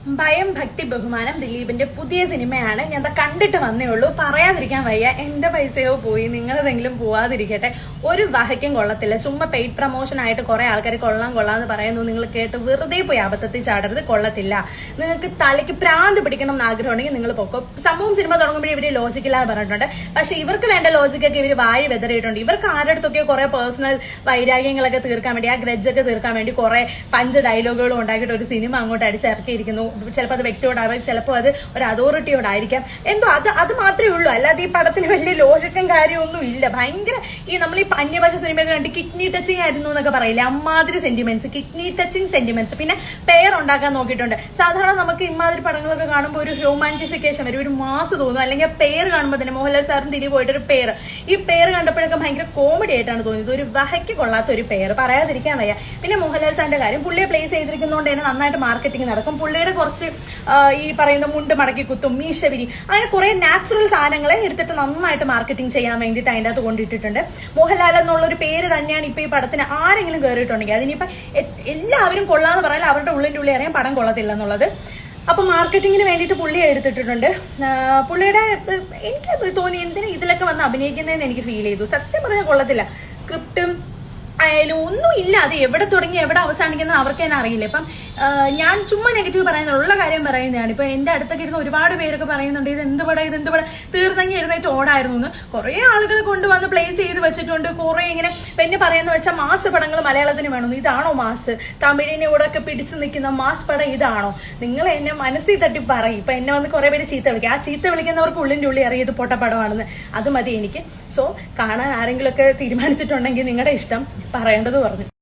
ഭയം ഭക്തി ബഹുമാനം ദിലീപിന്റെ പുതിയ സിനിമയാണ്. ഞാൻ കണ്ടിട്ട് വന്നേ ഉള്ളൂ, പറയാതിരിക്കാൻ വയ്യ. എന്റെ പൈസയോ പോയി, നിങ്ങളതെങ്കിലും പോവാതിരിക്കട്ടെ. ഒരു വഹയ്ക്കും കൊള്ളത്തില്ല. ചുമ്മാ പെയ്ഡ് പ്രൊമോഷൻ ആയിട്ട് കുറെ ആൾക്കാർ കൊള്ളാന്ന് പറയുന്നു. നിങ്ങൾ കേട്ട് വെറുതെ പോയി അബദ്ധത്തിൽ ചാടരുത്, കൊള്ളത്തില്ല. നിങ്ങൾക്ക് തലയ്ക്ക് പ്രാന്ത് പിടിക്കണം എന്ന് ആഗ്രഹം ഉണ്ടെങ്കിൽ നിങ്ങൾ പൊക്കോ. സംഭവം സിനിമ തുടങ്ങുമ്പോഴേ ഇവര് ലോജിക്കില്ലാന്ന് പറഞ്ഞിട്ടുണ്ട്. പക്ഷെ ഇവർക്ക് വേണ്ട ലോജിക്കൊക്കെ ഇവർ വാഴി വെതറിയിട്ടുണ്ട്. ഇവർക്ക് ആരുടെ അടുത്തൊക്കെ കുറെ പേഴ്സണൽ വൈരാഗ്യങ്ങളൊക്കെ തീർക്കാൻ വേണ്ടി, ആ ഗ്രഡ്ജൊക്കെ തീർക്കാൻ വേണ്ടി കുറെ പഞ്ച് ഡയലോഗുകളും ഉണ്ടാക്കിയിട്ട് ഒരു സിനിമ അങ്ങോട്ട് അടിച്ചിറക്കിയിരിക്കുന്നു. ചിലപ്പോൾ അത് വ്യക്തിയോടാവും, ചിലപ്പോൾ അത് ഒരു അതോറിറ്റിയോടായിരിക്കാം. എന്തോ അത് മാത്രമേ ഉള്ളൂ. അല്ലാതെ ഈ പടത്തിന് വലിയ ലോജിക്കും കാര്യമൊന്നും ഇല്ല. ഭയങ്കര നമ്മൾ ഈ അന്യഭാഷ സിനിമയൊക്കെ കണ്ട് കിഡ്നി ടച്ചിങ് ആയിരുന്നു എന്നൊക്കെ പറയില്ല, അമ്മാതിരി സെന്റിമെന്റ്സ്, കിഡ്നി ടച്ചിങ് സെന്റിമെന്റ്സ്. പിന്നെ പെയർ ഉണ്ടാക്കാൻ നോക്കിയിട്ടുണ്ട്. സാധാരണ നമുക്ക് ഇമാതിരി പടങ്ങളൊക്കെ കാണുമ്പോൾ ഒരു ഹ്യൂമാനിഫിക്കേഷൻ വരും, ഒരു മാസ് തോന്നും. അല്ലെങ്കിൽ പെയർ കാണുമ്പോൾ തന്നെ മോഹൻലാൽ സാറും ദിലീപ് പോയിട്ടൊരു പെയർ, ഈ പെയർ കണ്ടപ്പോഴൊക്കെ ഭയങ്കര കോമഡി ആയിട്ടാണ് തോന്നിയത്. ഒരു വഹയ്ക്ക് കൊള്ളാത്ത ഒരു പെയർ, പറയാതിരിക്കാൻ വയ്യ. പിന്നെ മോഹൻലാൽ സാറിന്റെ കാര്യം, പുള്ളിയെ പ്ലേസ് ചെയ്തിരിക്കുന്നതുകൊണ്ട് തന്നെ നന്നായിട്ട് മാർക്കറ്റിംഗ് നടക്കും. പുള്ളിയുടെ കുറച്ച് ഈ പറയുന്ന മുണ്ട് മടക്കി കുത്തും, മീശവിരി, അങ്ങനെ കുറെ നാച്ചുറൽ സാധനങ്ങളെ എടുത്തിട്ട് നന്നായിട്ട് മാർക്കറ്റിംഗ് ചെയ്യാൻ വേണ്ടിയിട്ട് അതിൻ്റെ അകത്ത് കൊണ്ടിട്ടിട്ടുണ്ട്. മോഹൻലാൽ എന്നുള്ളൊരു പേര് തന്നെയാണ് ഇപ്പൊ ഈ പടത്തിന് ആരെങ്കിലും കയറിയിട്ടുണ്ടെങ്കിൽ അതിനിപ്പോ എല്ലാവരും കൊള്ളാന്ന് പറയാൻ അവരുടെ ഉള്ളിന്റെ ഉള്ളിൽ അറിയാൻ പടം കൊള്ളത്തില്ല എന്നുള്ളത്. അപ്പൊ മാർക്കറ്റിങ്ങിന് വേണ്ടിയിട്ട് പുള്ളിയെ എടുത്തിട്ടുണ്ട്. പുള്ളിയുടെ എനിക്ക് തോന്നി എന്തിനാ ഇതിലൊക്കെ വന്ന് അഭിനയിക്കുന്നതെന്ന് എനിക്ക് ഫീൽ ചെയ്തു. സത്യം പറഞ്ഞാൽ കൊള്ളത്തില്ല. സ്ക്രിപ്റ്റും ആയാലും ഒന്നും ഇല്ല. അത് എവിടെ തുടങ്ങി എവിടെ അവസാനിക്കുന്നത് അവർക്ക് തന്നെ അറിയില്ല. ഇപ്പം ഞാൻ ചുമ്മാ നെഗറ്റീവ് പറയുന്നുള്ള കാര്യം പറയുന്നതാണ്. ഇപ്പൊ എന്റെ അടുത്തൊക്കെ ഇരുന്ന് ഒരുപാട് പേരൊക്കെ പറയുന്നുണ്ട് ഇത് എന്ത് പടം തീർന്നെങ്കിൽ എഴുന്നേറ്റ് ഓടായിരുന്നു എന്ന്. കുറെ ആളുകൾ കൊണ്ടുവന്ന് പ്ലേസ് ചെയ്ത് വെച്ചിട്ടുണ്ട്. കുറെ ഇങ്ങനെ പിന്നെ പറയുന്ന വെച്ചാൽ മാസ് പടങ്ങൾ മലയാളത്തിന് വേണമെന്ന്. ഇതാണോ മാസ്? തമിഴിനെ കൂടെ ഒക്കെ പിടിച്ചു നിൽക്കുന്ന മാസ് പടം ഇതാണോ? നിങ്ങൾ എന്നെ മനസ്സിൽ തട്ടി പറയും. ഇപ്പൊ എന്നെ വന്ന് കുറെ പേര് ചീത്ത വിളിക്കും. ആ ചീത്ത വിളിക്കുന്നവർക്ക് ഉള്ളിന്റെ ഉള്ളിൽ അറിയാം ഇത് പൊട്ടപ്പടമാണെന്ന്. അത് മതി എനിക്ക്. സോ കാണാൻ ആരെങ്കിലും ഒക്കെ തീരുമാനിച്ചിട്ടുണ്ടെങ്കിൽ നിങ്ങളുടെ ഇഷ്ടം, പറയേണ്ടത് പറഞ്ഞു.